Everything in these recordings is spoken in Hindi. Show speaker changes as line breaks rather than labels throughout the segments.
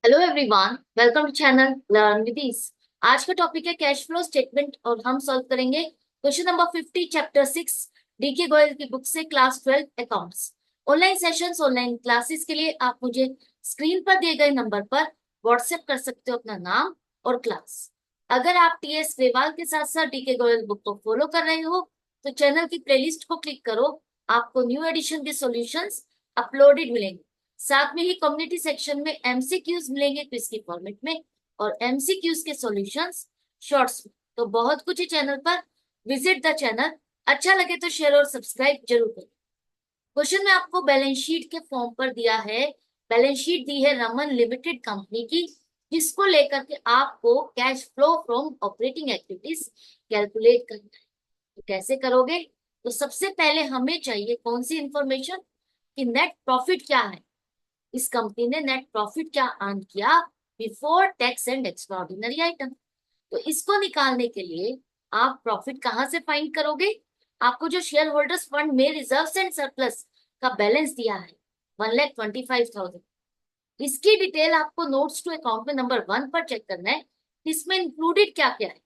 Hello everyone, welcome to channel learn with ease. आज का टॉपिक है कैश फ्लो स्टेटमेंट और हम सॉल्व करेंगे question number 50 chapter 6 DK Goyal की बुक से class 12 accounts. Online sessions online classes के लिए आप मुझे स्क्रीन पर दिए गए नंबर पर व्हाट्सएप कर सकते हो अपना नाम और क्लास। अगर आप टीएस ग्रेवाल के साथ साथ डीके गोयल बुक को फॉलो कर रहे हो तो चैनल की प्लेलिस्ट को क्लिक करो, आपको न्यू एडिशन के सॉल्यूशंस अपलोडेड मिलेंगे। साथ में ही कम्युनिटी सेक्शन में एमसीक्यूज मिलेंगे क्विज के फॉर्मेट में और एमसीक्यूज के सॉल्यूशंस शॉर्ट्स में। तो बहुत कुछ है चैनल पर, विजिट द चैनल। अच्छा लगे तो शेयर और सब्सक्राइब जरूर करें। क्वेश्चन में आपको बैलेंस शीट के फॉर्म पर दिया है। बैलेंस शीट दी है रमन लिमिटेड कंपनी की, जिसको लेकर के आपको cash flow from operating activities calculate करना है। तो कैसे करोगे? तो सबसे पहले हमें चाहिए कौन सी इंफॉर्मेशन कि नेट प्रॉफिट क्या है, इस कंपनी ने नेट प्रॉफिट क्या अर्न किया before tax and extraordinary item. तो इसको निकालने के लिए आप प्रॉफिट कहां से फाइंड करोगे? आपको जो शेयर होल्डर्स फंड में रिजर्व्स एंड सरप्लस का बैलेंस दिया है 1,25,000, इसकी डिटेल आपको नोट्स टू अकाउंट में नंबर 1 पर चेक करना है। इसमें इंक्लूडेड क्या क्या है?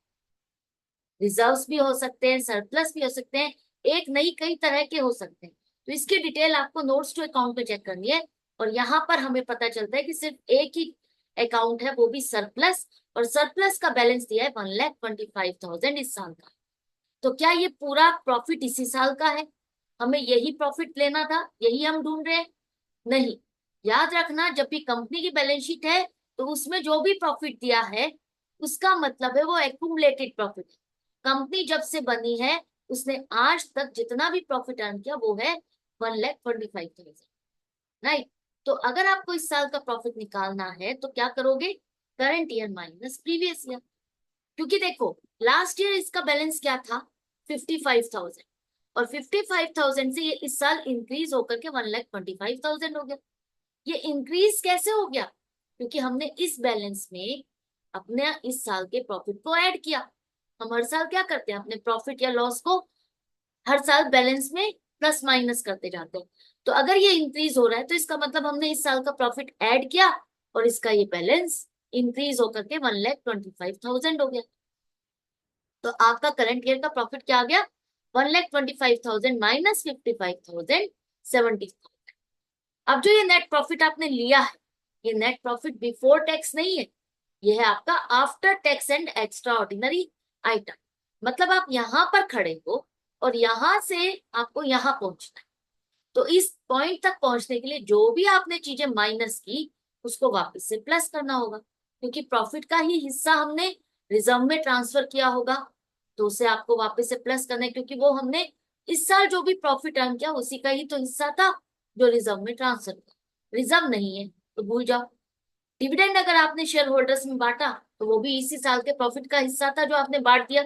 रिजर्व्स भी हो सकते हैं, सरप्लस भी हो सकते हैं, एक नहीं कई तरह के हो सकते हैं। तो इसकी डिटेल आपको नोट्स टू अकाउंट में चेक करनी है। और यहाँ पर हमें पता चलता है कि सिर्फ एक ही अकाउंट है, वो भी सरप्लस, और सरप्लस का बैलेंस दिया है 1,25,000 इस साल का। तो क्या ये पूरा प्रॉफिट इसी साल का है? हमें यही प्रॉफिट लेना था, यही हम ढूंढ रहे हैं? नहीं। याद रखना, जब भी कंपनी की बैलेंस शीट है तो उसमें जो भी प्रॉफिट दिया है उसका मतलब है वो एक्यूमुलेटेड प्रॉफिट है। कंपनी जब से बनी है उसने आज तक जितना भी प्रॉफिट अर्न किया वो है 1,25,000, राइट। तो अगर आपको इस साल का प्रॉफिट निकालना है तो क्या करोगे? Current year minus previous year. क्योंकि देखो, लास्ट ईयर इसका बैलेंस क्या था? 55,000, और 55,000 से ये इस साल इंक्रीज होकर के 1,25,000 हो गया। ये इंक्रीज कैसे हो गया? क्योंकि हमने इस बैलेंस में अपने इस साल के प्रॉफिट को ऐड किया। हम हर साल क्या करते हैं? अपने प्रॉफिट या लॉस को हर साल बैलेंस में प्लस माइनस करते जाते हैं। तो अगर ये इंक्रीज हो रहा है तो इसका मतलब हमने इस साल का प्रॉफिट ऐड किया और इसका ये बैलेंस इंक्रीज होकर के 1,25,000 हो गया। तो आपका करंट ईयर का प्रॉफिट क्या आ गया? 1,25,000 माइनस 55,000, 70। अब जो ये नेट प्रॉफिट आपने लिया है, ये नेट प्रॉफिट बिफोर टैक्स नहीं है, ये है आपका after tax and extra ordinary item. मतलब आप यहाँ पर खड़े हो और यहाँ से आपको यहाँ पहुंचना है। तो इस पॉइंट तक पहुंचने के लिए जो भी आपने चीजें माइनस की उसको वापस से प्लस करना होगा, क्योंकि प्रॉफिट का ही हिस्सा हमने रिजर्व में ट्रांसफर किया होगा। तो उसे आपको वापस से प्लस करना है, क्योंकि वो हमने इस साल जो भी प्रॉफिट अर्न किया उसी का ही तो हिस्सा था जो रिजर्व में ट्रांसफर किया। रिजर्व नहीं है तो भूल जाओ। डिविडेंड अगर आपने शेयर होल्डर्स में बांटा तो वो भी इसी साल के प्रॉफिट का हिस्सा था जो आपने बांट दिया।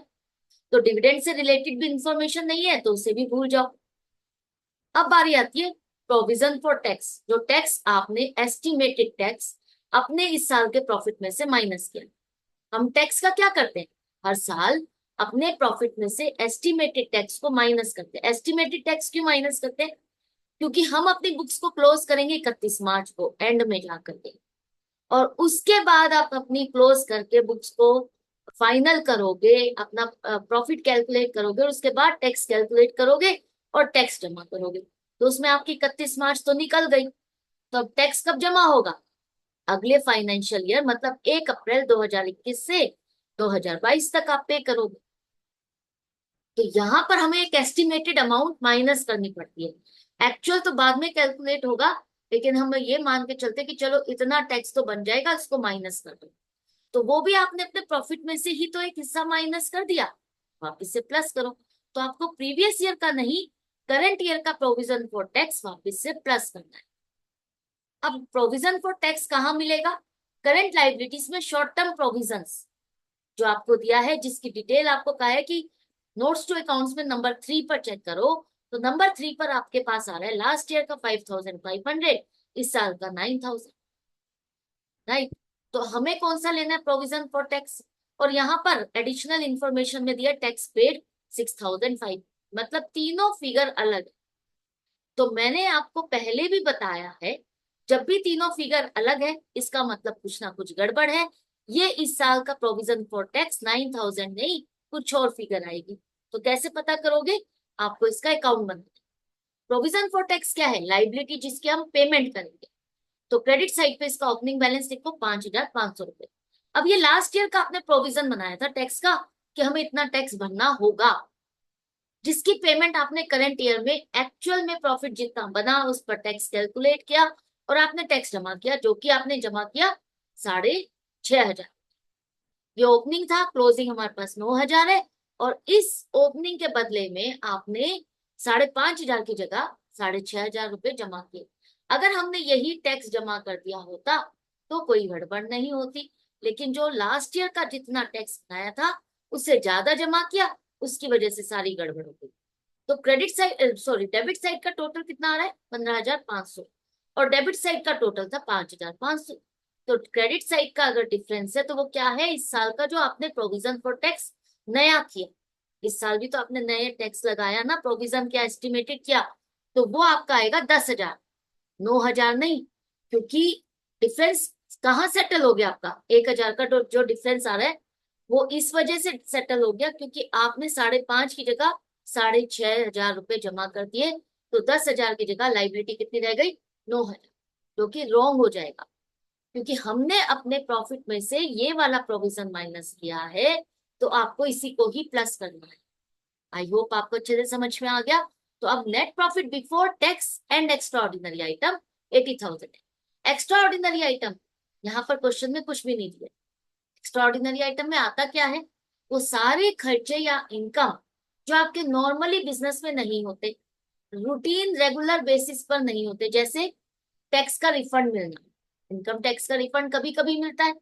तो डिविडेंड से रिलेटेड भी इंफॉर्मेशन नहीं है तो उसे भी भूल जाओ। अब बारी आती है प्रोविजन फॉर टैक्स, जो टैक्स आपने एस्टिमेटेड टैक्स अपने इस साल के प्रॉफिट में से माइनस किया। हम टैक्स का क्या करते हैं? हर साल अपने प्रॉफिट में से एस्टिमेटेड टैक्स को माइनस करते हैं। एस्टिमेटेड टैक्स क्यों माइनस करते हैं? क्योंकि हम अपनी बुक्स को क्लोज करेंगे 31 मार्च को एंड में जाकर के, और उसके बाद आप अपनी क्लोज करके बुक्स को फाइनल करोगे, अपना प्रॉफिट कैलकुलेट करोगे और उसके बाद टैक्स कैलकुलेट करोगे और टैक्स जमा करोगे। तो उसमें आपकी 31 मार्च तो निकल गई। तो अब टैक्स कब जमा होगा? अगले फाइनेंशियल ईयर, मतलब 1 अप्रैल 2021 से 2022 तक आप पे करोगे। तो यहाँ पर हमें एक एस्टिमेटेड अमाउंट माइनस करनी पड़ती है। एक्चुअल तो बाद में कैलकुलेट होगा, लेकिन हम ये मान के चलते कि चलो इतना टैक्स तो बन जाएगा, इसको माइनस कर दो। तो वो भी आपने अपने प्रॉफिट में से ही तो एक हिस्सा माइनस कर दिया, वापिस से प्लस करो। तो आपको प्रीवियस ईयर का नहीं, करंट ईयर का प्रोविजन फॉर टैक्स वापिस से प्लस करना है। अब प्रोविजन फॉर टैक्स कहाँ मिलेगा? करंट लाइबिलिटीज में शॉर्ट टर्म प्रोविजंस जो आपको दिया है, जिसकी डिटेल आपको कहा है कि नोट्स टू अकाउंट्स में नंबर 3 पर चेक करो। तो नंबर 3 पर आपके पास आ रहा है लास्ट ईयर का 5,500, इस साल का 9,000, राइट। तो हमें कौन सा लेना है? Provision for tax. और यहाँ पर एडिशनल इंफॉर्मेशन में दिया टैक्स पेड 6,500, मतलब तीनों फिगर अलग है। तो मैंने आपको पहले भी बताया है जब भी तीनों फिगर अलग है इसका मतलब कुछ ना कुछ गड़बड़ है। ये इस साल का प्रोविजन फॉर टैक्स 9,000 नहीं, कुछ और फिगर आएगी। तो कैसे पता करोगे? आपको इसका अकाउंट बनना है। प्रोविजन फॉर टैक्स क्या है? लाइबिलिटी जिसके हम पेमेंट करेंगे। तो क्रेडिट साइड पे इसका ओपनिंग बैलेंस देखो 5,500 रुपए। अब ये लास्ट ईयर का आपने प्रोविजन बनाया था टैक्स का कि हमें इतना टैक्स भरना होगा, जिसकी पेमेंट आपने करंट ईयर में एक्चुअल में प्रॉफिट जितना बना उस पर टैक्स कैलकुलेट किया और आपने टैक्स जमा किया, जो कि आपने जमा किया 6,500। ये ओपनिंग था, क्लोजिंग हमारे पास 9,000 है। और इस ओपनिंग के बदले में आपने 5,500 की जगह 6,500 रुपए जमा किए। अगर हमने यही टैक्स जमा कर दिया होता तो कोई गड़बड़ नहीं होती, लेकिन जो लास्ट ईयर का जितना टैक्स बनाया था उससे ज्यादा जमा किया, उसकी वजह से सारी गड़बड़ हो गई। तो credit side sorry debit side का टोटल कितना आ रहा है? 15,500। और डेबिट साइड का टोटल था 5,500। तो क्रेडिट साइड का अगर डिफरेंस है तो वो क्या है? इस साल का जो आपने प्रोविजन फॉर टैक्स नया किया, इस साल भी तो आपने नए टैक्स लगाया ना, प्रोविजन क्या एस्टिमेटेड किया, तो वो आपका आएगा 10,000, 9,000 नहीं। क्योंकि डिफरेंस कहाँ सेटल हो गया? आपका 1,000 का जो डिफरेंस आ रहा है वो इस वजह से सेटल हो गया क्योंकि आपने 5,500 की जगह 6,500 रुपए जमा कर दिए। तो 10,000 की जगह लाइबिलिटी कितनी रह गई? 9,000, जो कि रॉन्ग हो जाएगा क्योंकि हमने अपने प्रॉफिट में से ये वाला प्रोविजन माइनस किया है। तो आपको इसी को ही प्लस करना है। आई होप आपको अच्छे से समझ में आ गया। तो अब net profit before tax and extra ordinary item 80,000 है। एक्स्ट्रा ऑर्डिनरी आइटम यहाँ पर क्वेश्चन में कुछ भी नहीं दिया। एक्स्ट्रा ऑर्डिनरी आइटम में आता क्या है? वो सारे खर्चे या इनकम जो आपके नॉर्मली बिजनेस में नहीं होते, रूटीन रेगुलर बेसिस पर नहीं होते, जैसे टैक्स का रिफंड मिलना। इनकम टैक्स का रिफंड कभी कभी मिलता है।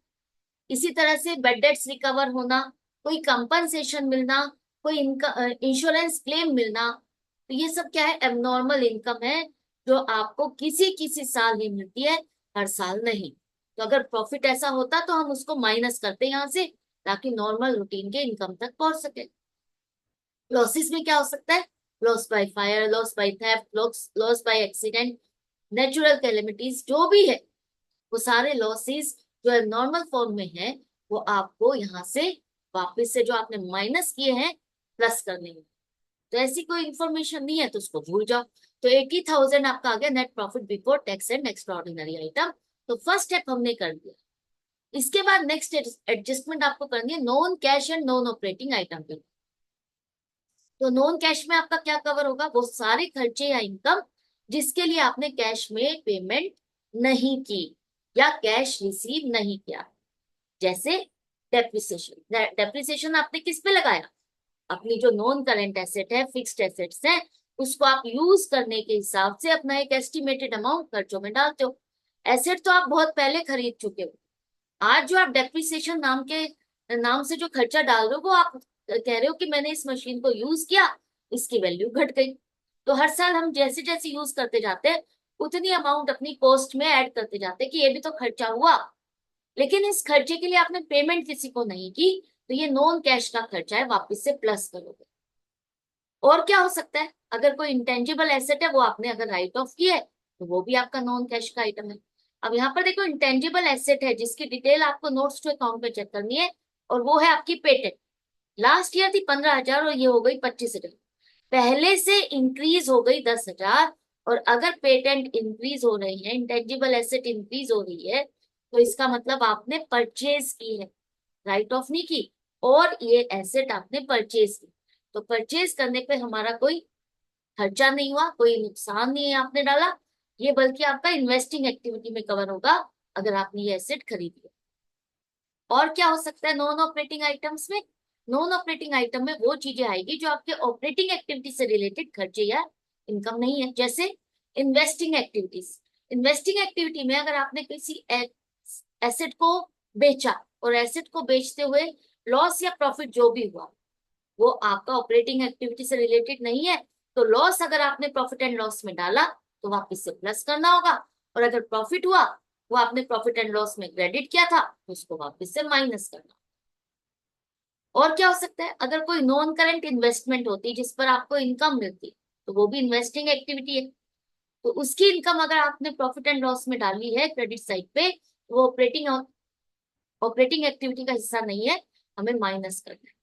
इसी तरह से बेड डेट्स रिकवर होना, कोई कंपनसेशन मिलना, कोई इंश्योरेंस क्लेम मिलना। तो ये सब क्या है? एबनॉर्मल इनकम है जो आपको किसी किसी साल ही मिलती है, हर साल नहीं। तो अगर प्रॉफिट ऐसा होता तो हम उसको माइनस करते यहाँ से ताकि नॉर्मल रूटीन के इनकम तक पहुंच सके। लॉसेस में क्या हो सकता है? Loss by fire, loss by theft, loss by accident, natural calamities, जो भी है वो सारे लॉसेस जो नॉर्मल फॉर्म में है वो आपको यहाँ से वापस से जो आपने माइनस किए हैं प्लस करने हैं। तो ऐसी कोई इंफॉर्मेशन नहीं है तो उसको भूल जाओ। तो 80,000 आपका आ गया net profit before tax and extra ordinary item. तो फर्स्ट स्टेप हमने कर दिया। इसके बाद नेक्स्ट एडजस्टमेंट आपको करनी है non cash and non operating item पे। तो नॉन कैश में आपका क्या कवर होगा? वो सारे खर्चे या इनकम जिसके लिए आपने कैश में पेमेंट नहीं की या कैश रिसीव नहीं किया। जैसे डेप्रिसिएशन। डेप्रिसिएशन आपने किस पे लगाया? अपनी जो नॉन करेंट एसेट है, फिक्स्ड एसेट्स है, उसको आप यूज करने के हिसाब से अपना एक एस्टिमेटेड अमाउंट खर्चों में डालते हो। एसेट तो आप बहुत पहले खरीद चुके हो। आज जो आप डेप्रिसिएशन नाम से जो खर्चा डाल रहे हो वो आप कह रहे हो कि मैंने इस मशीन को यूज किया, इसकी वैल्यू घट गई। तो हर साल हम जैसे जैसे यूज करते जाते हैं उतनी अमाउंट अपनी कॉस्ट में ऐड करते जाते हैं कि ये भी तो खर्चा हुआ। लेकिन इस खर्चे के लिए आपने पेमेंट किसी को नहीं की, तो ये नॉन कैश का खर्चा है, वापस से प्लस करोगे। और क्या हो सकता है? अगर कोई इंटेंजिबल एसेट है वो आपने अगर राइट ऑफ की है तो वो भी आपका नॉन कैश का आइटम है। अब यहाँ पर देखो इंटेंजिबल एसेट है जिसकी डिटेल आपको नोट्स टू अकाउंट पे चेक करनी है, और वो है आपकी पेटेंट। लास्ट ईयर थी 15,000 और ये हो गई 25,000। पहले से इंक्रीज हो गई 10,000। और अगर पेटेंट इंक्रीज हो रही है, इंटेंजिबल एसेट इंक्रीज हो रही है, तो इसका मतलब आपने परचेज की है, राइट ऑफ नहीं की। और ये एसेट आपने परचेज की। तो परचेज करने पे हमारा कोई खर्चा नहीं हुआ, कोई नुकसान नहीं है आपने डाला, ये बल्कि आपका इन्वेस्टिंग एक्टिविटी में कवर होगा अगर आपने ये एसेट खरीदी है। और क्या हो सकता है नॉन ऑपरेटिंग आइटम्स में? नॉन ऑपरेटिंग आइटम में वो चीजें आएगी जो आपके ऑपरेटिंग एक्टिविटी से रिलेटेड खर्चे या इनकम नहीं है, जैसे इन्वेस्टिंग एक्टिविटीज। इन्वेस्टिंग एक्टिविटी में अगर आपने किसी एसेट को बेचा और एसेट को बेचते हुए लॉस या प्रॉफिट जो भी हुआ वो आपका ऑपरेटिंग एक्टिविटी से रिलेटेड नहीं है। तो लॉस अगर आपने प्रॉफिट एंड लॉस में डाला तो वापस से प्लस करना होगा, और अगर प्रॉफिट हुआ वो आपने प्रॉफिट एंड लॉस में क्रेडिट किया था तो उसको वापस से माइनस करना। और क्या हो सकता है? अगर कोई नॉन करेंट इन्वेस्टमेंट होती जिस पर आपको इनकम मिलती तो वो भी इन्वेस्टिंग एक्टिविटी है। तो उसकी इनकम अगर आपने प्रॉफिट एंड लॉस में डाली है क्रेडिट साइड पे, वो ऑपरेटिंग एक्टिविटी का हिस्सा नहीं है, हमें माइनस करना है।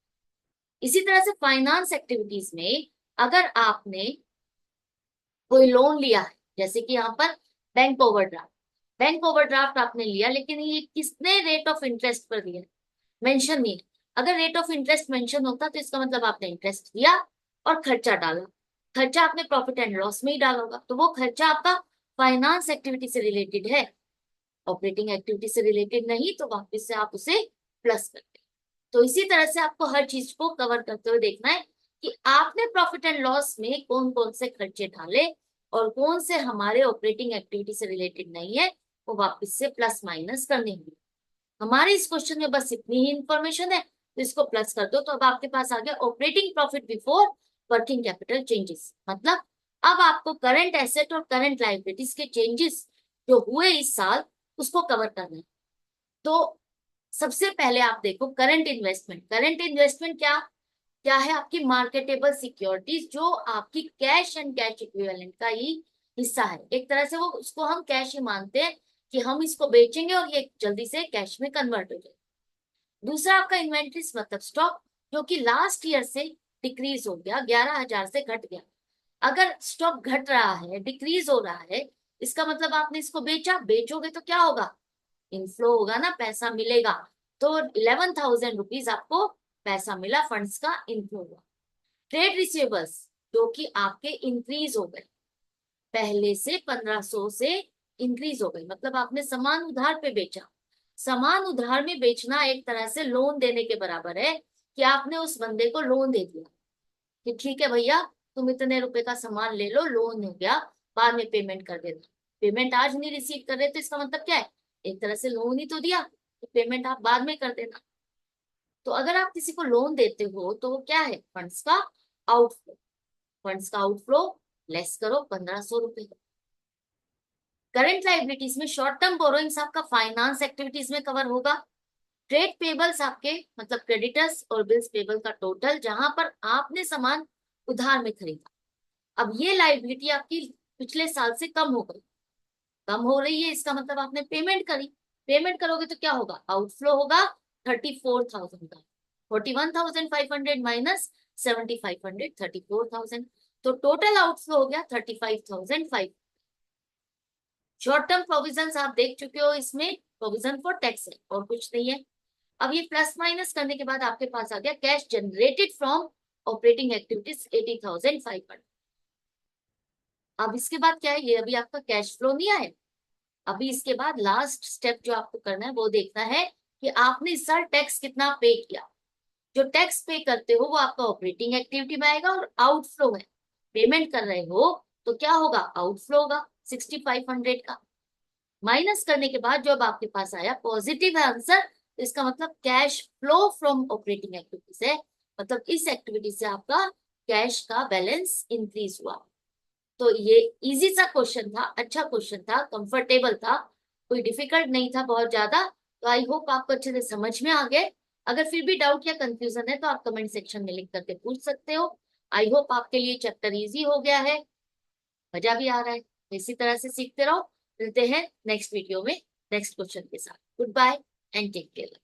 इसी तरह से फाइनेंस एक्टिविटीज में अगर आपने कोई लोन लिया है, जैसे कि यहाँ पर बैंक ओवरड्राफ्ट आपने लिया, लेकिन ये किसने रेट ऑफ इंटरेस्ट पर दिया, मेंशन नहीं है। अगर रेट ऑफ इंटरेस्ट मेंशन होता तो इसका मतलब आपने इंटरेस्ट दिया और खर्चा डाला, खर्चा आपने प्रॉफिट एंड लॉस में ही डाला होगा, तो वो खर्चा आपका फाइनेंस एक्टिविटी से रिलेटेड है, ऑपरेटिंग एक्टिविटी से रिलेटेड नहीं, तो वापस से आप उसे प्लस करते हैं। तो इसी तरह से आपको हर चीज को कवर करते हुए देखना है कि आपने प्रॉफिट एंड लॉस में कौन कौन से खर्चे डाले और कौन से हमारे ऑपरेटिंग एक्टिविटी से रिलेटेड नहीं है, वो वापस से प्लस माइनस करने होंगे। हमारे इस क्वेश्चन में बस इतनी ही इंफॉर्मेशन है, तो इसको प्लस कर दो, तो अब आपके पास आ गया operating profit before working capital changes. मतलब अब आपको करंट एसेट और करंट लायबिलिटीज के चेंजेस जो हुए इस साल उसको कवर करना है। तो सबसे पहले आप देखो करंट इन्वेस्टमेंट। करंट इन्वेस्टमेंट क्या क्या है? आपकी मार्केटेबल सिक्योरिटीज, जो आपकी कैश एंड कैश इक्विवेलेंट का ही हिस्सा है। एक तरह से वो उसको हम कैश ही मानते हैं कि हम इसको बेचेंगे और ये जल्दी से कैश में कन्वर्ट हो जाए। दूसरा आपका इन्वेंट्रीज मतलब स्टॉक, जो कि लास्ट ईयर से डिक्रीज हो गया, 11,000 से घट गया। अगर स्टॉक घट रहा है, डिक्रीज हो रहा है, इसका मतलब आपने इसको बेचा, बेचोगे तो क्या होगा? इनफ्लो होगा ना, पैसा मिलेगा। तो 11,000 रुपीज आपको पैसा मिला, फंड्स का इनफ्लो हुआ। ट्रेड रिसीवेबल्स जो कि आपके इंक्रीज हो गए, पहले से 1500 से इंक्रीज हो गए, मतलब आपने सामान उधार पे बेचा। सामान उधार में बेचना एक तरह से लोन देने के बराबर है, कि आपने उस बंदे को लोन दे दिया कि ठीक है भैया, तुम इतने रुपए का सामान ले लो, लोन हो गया, बाद में पेमेंट कर देना। पेमेंट आज नहीं रिसीव कर रहे तो इसका मतलब क्या है? एक तरह से लोन ही तो दिया, तो पेमेंट आप बाद में कर देना। तो अगर आप किसी को लोन देते हो तो वो क्या है? फंड्स का आउटफ्लो। फंड्स का आउटफ्लो लेस करो 1,500 रुपए। करंट लाइबिलिटीज में शॉर्ट टर्म बोरोइंग्स आपका फाइनेंस एक्टिविटीज में कवर होगा। ट्रेड पेबल्स आपके मतलब क्रेडिटर्स और बिल्स पेबल का टोटल, जहां पर आपने सामान उधार में खरीदा। अब ये लाइबिलिटी आपकी पिछले साल से कम हो गई, कम हो रही है, इसका मतलब आपने पेमेंट करी। पेमेंट करोगे तो क्या होगा? आउटफ्लो होगा 34,000 का। 41,500 माइनस 7,500, 34,000। तो टोटल आउटफ्लो हो गया 35,500। शॉर्ट टर्म प्रोविजन आप देख चुके हो, इसमें प्रोविजन फॉर टैक्स है और कुछ नहीं है। अब ये प्लस माइनस करने के बाद आपके पास आ गया cash generated from operating activities 80,500। अब इसके बाद क्या है? ये अभी आपका कैश फ्लो नहीं आया। अभी इसके बाद लास्ट स्टेप जो आपको करना है वो देखना है कि आपने इस साल टैक्स कितना पे किया। जो टैक्स पे करते हो वो आपका ऑपरेटिंग एक्टिविटी में आएगा और आउटफ्लो है। पेमेंट कर रहे हो तो क्या होगा? आउटफ्लो होगा 6,500 का। माइनस करने के बाद जो अब आपके पास आया पॉजिटिव है आंसर, तो इसका मतलब cash flow from operating activities है, मतलब इस एक्टिविटी से आपका कैश का बैलेंस इंक्रीज हुआ। तो ये इजी सा क्वेश्चन था, अच्छा क्वेश्चन था, कंफर्टेबल था, कोई डिफिकल्ट नहीं था बहुत ज्यादा। तो आई होप आपको अच्छे से समझ में आ गए। अगर फिर भी डाउट या कंफ्यूजन है तो आप कमेंट सेक्शन में लिख करके पूछ सकते हो। आई होप आपके लिए चैप्टर इजी हो गया है, मजा भी आ रहा है। इसी तरह से सीखते रहो। मिलते हैं नेक्स्ट वीडियो में नेक्स्ट क्वेश्चन के साथ। Good bye and take care.